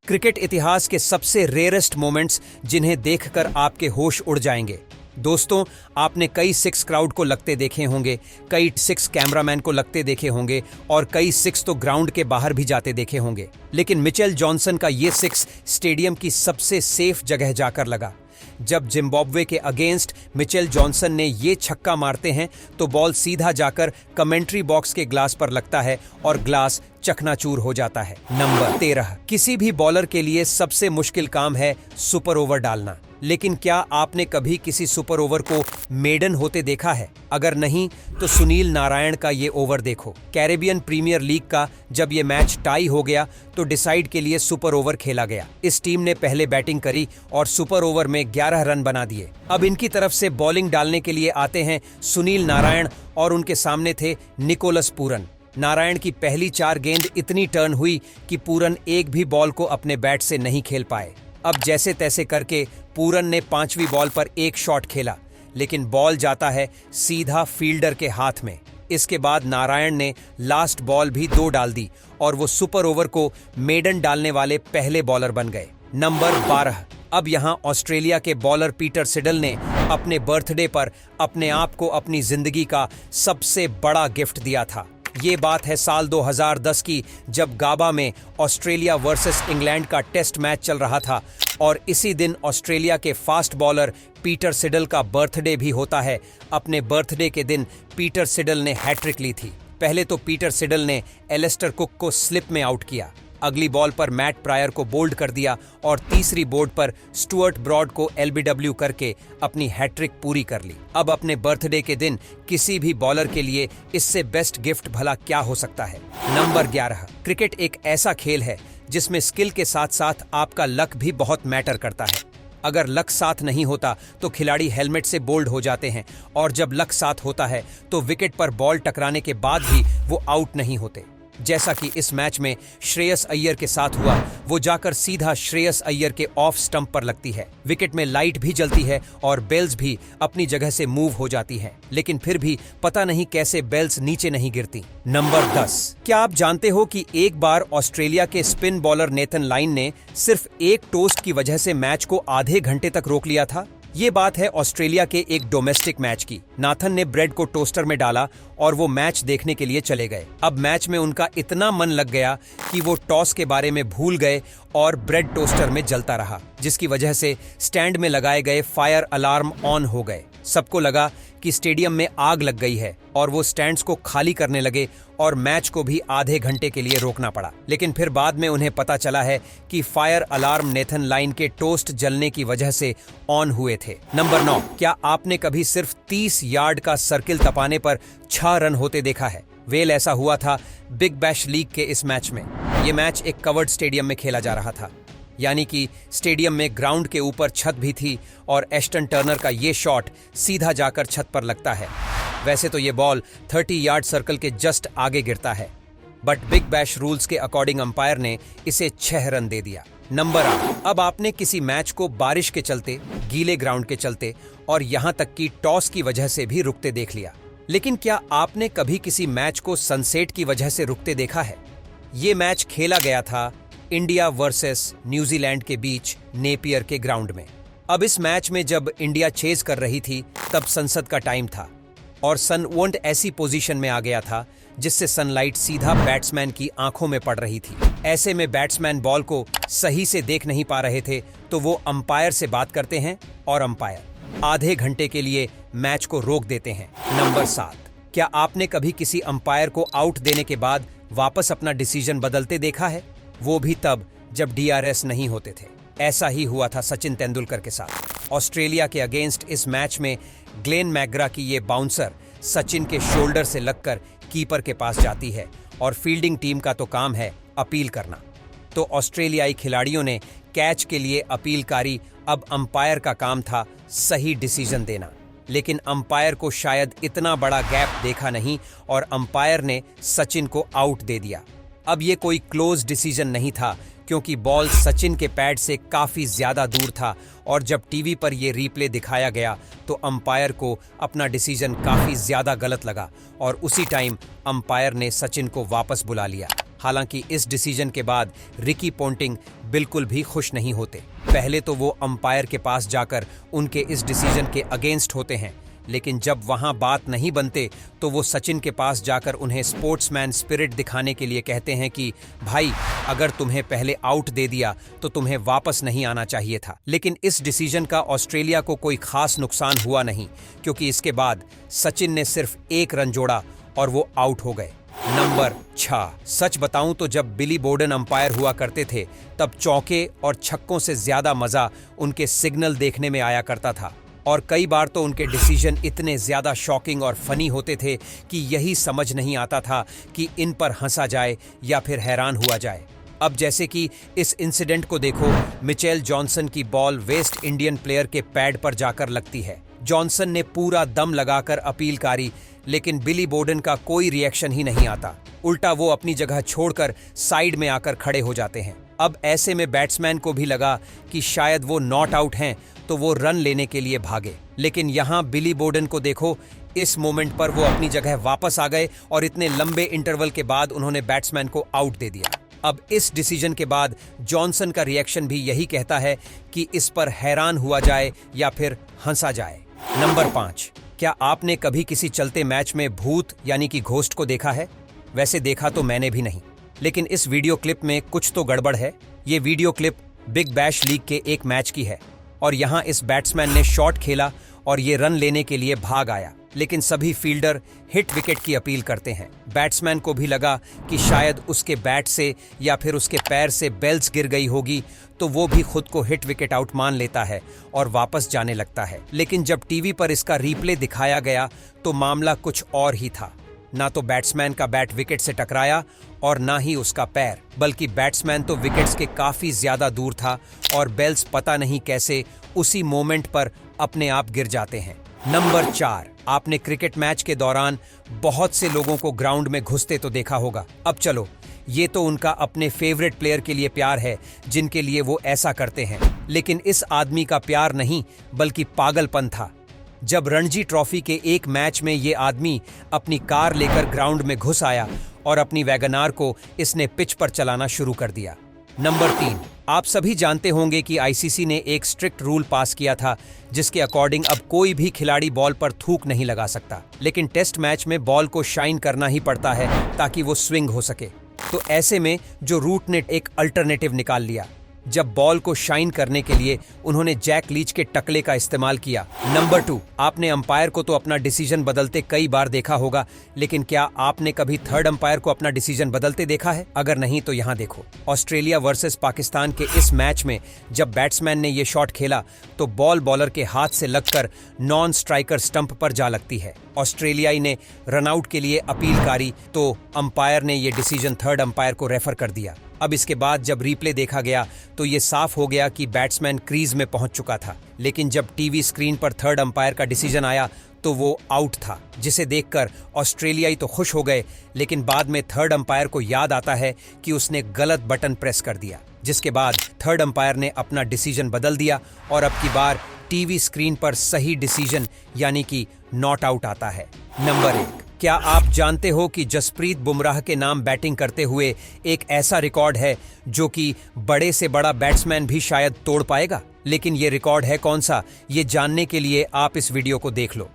Cricket इतिहास के सबसे रेयरेस्ट मोमेंट्स जिन्हें देखकर आपके होश उड़ जाएंगे। दोस्तों, आपने कई सिक्स क्राउड को लगते देखे होंगे, कई सिक्स कैमरामैन को लगते देखे होंगे और कई सिक्स तो ग्राउंड के बाहर भी जाते देखे होंगे। लेकिन मिचेल जॉनसन का ये सिक्स स्टेडियम की सबसे सेफ जगह जाकर लगा। जब जिम्बाब्वे के अगेंस्ट मिचेल जॉनसन ने ये छक्का मारते हैं तो बॉल सीधा जाकर कमेंट्री बॉक्स के ग्लास पर लगता है और ग्लास चकनाचूर हो जाता है। नंबर 13। किसी भी बॉलर के लिए सबसे मुश्किल काम है सुपर ओवर डालना। लेकिन क्या आपने कभी किसी सुपर ओवर को मेडन होते देखा है? अगर नहीं तो सुनील नारायण का ये ओवर देखो। कैरेबियन प्रीमियर लीग का जब ये मैच टाई हो गया तो डिसाइड के लिए सुपर ओवर खेला गया। इस टीम ने पहले बैटिंग करी और सुपर ओवर में 11 रन बना दिए। अब इनकी तरफ से बॉलिंग डालने के लिए आते हैं सुनील नारायण और उनके सामने थे निकोलस पूरन। नारायण की पहली 4 गेंद इतनी टर्न हुई कि पूरन एक भी बॉल को अपने बैट से नहीं खेल पाए। अब जैसे तैसे करके पूरन ने 5वीं बॉल पर एक शॉट खेला, लेकिन बॉल जाता है सीधा फील्डर के हाथ में। इसके बाद नारायण ने लास्ट बॉल भी 2 डाल दी और वो सुपर ओवर को मेडन डालने वाले पहले बॉलर बन गए। नंबर 12। अब यहां ऑस्ट्रेलिया के बॉलर पीटर सिडल ने अपने बर्थडे पर अपने आप को अपनी जिंदगी का सबसे बड़ा गिफ्ट दिया था। ये बात है साल 2010 की, जब गाबा में ऑस्ट्रेलिया वर्सेस इंग्लैंड का टेस्ट मैच चल रहा था और इसी दिन ऑस्ट्रेलिया के फास्ट बॉलर पीटर सिडल का बर्थडे भी होता है। अपने बर्थडे के दिन पीटर सिडल ने हैट्रिक ली थी। पहले तो पीटर सिडल ने एलिस्टर कुक को स्लिप में आउट किया, अगली बॉल पर मैट प्रायर को बोल्ड कर दिया और तीसरी बोर्ड पर स्टुअर्ट ब्रॉड को एलबीडब्ल्यू करके अपनी हैट्रिक पूरी कर ली। अब अपने बर्थडे के दिन किसी भी बॉलर के लिए इससे बेस्ट गिफ्ट भला क्या हो सकता है। नंबर 11। क्रिकेट एक ऐसा खेल है जिसमें स्किल के साथ साथ आपका लक भी बहुत मैटर करता है। अगर लक साथ नहीं होता तो खिलाड़ी हेलमेट से बोल्ड हो जाते हैं और जब लक साथ होता है तो विकेट पर बॉल टकराने के बाद भी वो आउट नहीं होते। जैसा कि इस मैच में श्रेयस अय्यर के साथ हुआ, वो जाकर सीधा श्रेयस अय्यर के ऑफ स्टंप पर लगती है। विकेट में लाइट भी जलती है और बेल्स भी अपनी जगह से मूव हो जाती हैं, लेकिन फिर भी पता नहीं कैसे बेल्स नीचे नहीं गिरती। नंबर 10। क्या आप जानते हो कि एक बार ऑस्ट्रेलिया के स्पिन बॉलर नेथन लाइन ने सिर्फ एक टोस्ट की वजह से मैच को आधे घंटे तक रोक लिया था? ये बात है ऑस्ट्रेलिया के एक डोमेस्टिक मैच की। नाथन ने ब्रेड को टोस्टर में डाला और वो मैच देखने के लिए चले गए। अब मैच में उनका इतना मन लग गया कि वो टॉस के बारे में भूल गए और ब्रेड टोस्टर में जलता रहा, जिसकी वजह से स्टैंड में लगाए गए फायर अलार्म ऑन हो गए। सबको लगा कि स्टेडियम में आग लग गई है और वो स्टैंड्स को खाली करने लगे और मैच को भी आधे घंटे के लिए रोकना पड़ा। लेकिन फिर बाद में उन्हें पता चला है कि फायर अलार्म नेथन लाइन के टोस्ट जलने की वजह से ऑन हुए थे। नंबर 9। क्या आपने कभी सिर्फ 30 यार्ड का सर्किल तपाने पर 6 रन होते देखा है? वेल, ऐसा हुआ था बिग बैश लीग के इस मैच में। ये मैच एक कवर्ड स्टेडियम में खेला जा रहा था, यानी कि स्टेडियम में ग्राउंड के ऊपर छत भी थी और एस्टन टर्नर का ये शॉट सीधा जाकर छत पर लगता है। वैसे तो ये बॉल 30 यार्ड सर्कल के जस्ट आगे गिरता है, बट बिग बैश रूल्स के अकॉर्डिंग अंपायर ने इसे 6 रन दे दिया। नंबर 8। अब आपने किसी मैच को बारिश के चलते, गीले ग्राउंड के चलते और यहां तक कि टॉस की वजह से भी रुकते देख लिया। लेकिन क्या आपने कभी किसी मैच को सनसेट की वजह से रुकते देखा है? ये मैच खेला गया था इंडिया वर्सेस न्यूजीलैंड के बीच नेपियर के ग्राउंड में। अब इस मैच में जब इंडिया चेज कर रही थी तब संसद का टाइम था और सन वोंट ऐसी पोजीशन में आ गया था जिससे सनलाइट सीधा बैट्समैन की आंखों में पड़ रही थी। ऐसे में बैट्समैन बॉल को सही से देख नहीं पा रहे थे तो वो अंपायर से बात करते हैं और अंपायर आधे घंटे के लिए मैच को रोक देते हैं। नंबर 7। क्या आपने कभी किसी अंपायर को आउट देने के बाद वापस अपना डिसीजन बदलते देखा है? वो भी तब जब DRS नहीं होते थे। ऐसा ही हुआ था सचिन तेंदुलकर के साथ। ऑस्ट्रेलिया के अगेंस्ट इस मैच में ग्लेन मैकग्रा की ये बाउंसर सचिन के शोल्डर से लगकर कीपर के पास जाती है और फील्डिंग टीम का तो काम है अपील करना। तो ऑस्ट्रेलियाई खिलाड़ियों ने कैच के लिए अपीलकारी, अब अंपायर का काम था सही डिसीजन देना। लेकिन अंपायर को शायद इतना बड़ा गैप देखा नहीं और अंपायर ने सचिन को आउट दे दिया। अब ये कोई क्लोज डिसीजन नहीं था क्योंकि बॉल सचिन के पैड से काफी ज्यादा दूर था और जब टीवी पर यह रीप्ले दिखाया गया तो अंपायर को अपना डिसीजन काफी ज्यादा गलत लगा और उसी टाइम अंपायर ने सचिन को वापस बुला लिया। हालांकि इस डिसीजन के बाद रिकी पोंटिंग बिल्कुल भी खुश नहीं होते। पहले तो वो अंपायर के पास जाकर उनके इस डिसीजन के अगेंस्ट होते हैं, लेकिन जब वहां बात नहीं बनते तो वो सचिन के पास जाकर उन्हें स्पोर्ट्समैन स्पिरिट दिखाने के लिए कहते हैं कि भाई, अगर तुम्हें पहले आउट दे दिया तो तुम्हें वापस नहीं आना चाहिए था। लेकिन इस डिसीजन का ऑस्ट्रेलिया को कोई खास नुकसान हुआ नहीं, क्योंकि इसके बाद सचिन ने सिर्फ 1 रन जोड़ा और वो आउट हो गए। नंबर 6। सच बताऊं तो जब बिली बोर्डन अंपायर हुआ करते थे तब चौके और छक्कों से ज्यादा मजा उनके सिग्नल देखने में आया करता था, और कई बार तो उनके डिसीजन इतने ज्यादा शॉकिंग और फनी होते थे कि यही समझ नहीं आता था कि इन पर हंसा जाए या फिर हैरान हुआ जाए। अब जैसे कि इस इंसिडेंट को देखो, मिचेल जॉनसन की बॉल वेस्ट इंडियन प्लेयर के पैड पर जाकर लगती है। जॉनसन ने पूरा दम लगाकर अपील करी, लेकिन बिली बोर्डन का कोई रिएक्शन ही नहीं आता। उल्टा वो अपनी जगह छोड़कर साइड में आकर खड़े हो जाते हैं। अब ऐसे में बैट्समैन को भी लगा कि शायद वो नॉट आउट हैं, तो वो रन लेने के लिए भागे। लेकिन यहाँ बिली बोर्डन को देखो, इस मोमेंट पर वो अपनी जगह वापस आ गए और इतने लंबे इंटरवल के बाद उन्होंने बैट्समैन को आउट दे दिया। अब इस डिसीजन के बाद जॉनसन का रिएक्शन भी यही कहता है कि इस पर हैरान हुआ जाए या फिर हंसा जाए। नंबर 5। क्या आपने कभी किसी चलते मैच में भूत यानी कि घोस्ट को देखा है? वैसे देखा तो मैंने भी नहीं, लेकिन इस वीडियो क्लिप में कुछ तो गड़बड़ है। ये video clip big bash league के एक मैच की है और यहाँ इस बैट्समैन ने शॉट खेला और ये रन लेने के लिए भाग आया, लेकिन सभी फील्डर हिट विकेट की अपील करते हैं। बैट्समैन को भी लगा कि शायद उसके बैट से या फिर उसके पैर से बेल्स गिर गई होगी, तो वो भी खुद को हिट विकेट आउट मान लेता है और वापस जाने लगता है। लेकिन जब टीवी पर इसका रीप्ले दिखाया गया तो मामला कुछ और ही था। ना तो बैट्समैन का बैट विकेट से टकराया और ना ही उसका पैर, बल्कि बैट्समैन तो विकेट्स के काफी ज्यादा दूर था और बेल्स पता नहीं कैसे उसी मोमेंट पर अपने आप गिर जाते हैं। नंबर 4। आपने क्रिकेट मैच के दौरान बहुत से लोगों को ग्राउंड में घुसते तो देखा होगा। अब चलो, ये तो उनका अपने फेवरेट प्लेयर के लिए प्यार है जिनके लिए वो ऐसा करते हैं, लेकिन इस आदमी का प्यार नहीं बल्कि पागलपन था। जब रणजी ट्रॉफी के एक मैच में ये आदमी अपनी कार लेकर ग्राउंड में घुस आया और अपनी वैगनार को इसने पिच पर चलाना शुरू कर दिया। नंबर 3। आप सभी जानते होंगे कि आईसीसी ने एक स्ट्रिक्ट रूल पास किया था जिसके अकॉर्डिंग अब कोई भी खिलाड़ी बॉल पर थूक नहीं लगा सकता, लेकिन टेस्ट मैच में बॉल को शाइन करना ही पड़ता है ताकि वो स्विंग हो सके। तो ऐसे में जो रूट ने एक अल्टरनेटिव निकाल लिया। जब बॉल को शाइन करने के लिए उन्होंने जैक लीच के टकले का इस्तेमाल किया। नंबर 2। आपने अंपायर को तो अपना डिसीजन बदलते कई बार देखा होगा, लेकिन क्या आपने कभी थर्ड अंपायर को अपना डिसीजन बदलते देखा है? अगर नहीं तो यहाँ देखो। ऑस्ट्रेलिया वर्सेस पाकिस्तान के इस मैच में जब बैट्समैन ने ये शॉट खेला तो बॉल बॉलर के हाथ से लगकर नॉन स्ट्राइकर स्टंप पर जा लगती है। ऑस्ट्रेलियाई ने रनआउट के लिए अपील करी तो अंपायर ने ये डिसीजन थर्ड अंपायर को रेफर कर दिया। अब इसके बाद जब रीप्ले देखा गया तो ये साफ हो गया कि बैट्समैन क्रीज में पहुंच चुका था, लेकिन जब टीवी स्क्रीन पर थर्ड अंपायर का डिसीजन आया तो वो आउट था, जिसे देखकर ऑस्ट्रेलियाई तो खुश हो गए, लेकिन बाद में थर्ड अंपायर को याद आता है कि उसने गलत बटन प्रेस कर दिया, जिसके बाद थर्ड अंपायर ने अपना डिसीजन बदल दिया और अब की बार टीवी स्क्रीन पर सही डिसीजन यानी कि नॉट आउट आता है। नंबर 1। क्या आप जानते हो कि जसप्रीत बुमराह के नाम बैटिंग करते हुए एक ऐसा रिकॉर्ड है जो कि बड़े से बड़ा बैट्समैन भी शायद तोड़ पाएगा? लेकिन ये रिकॉर्ड है कौन सा, ये जानने के लिए आप इस वीडियो को देख लो।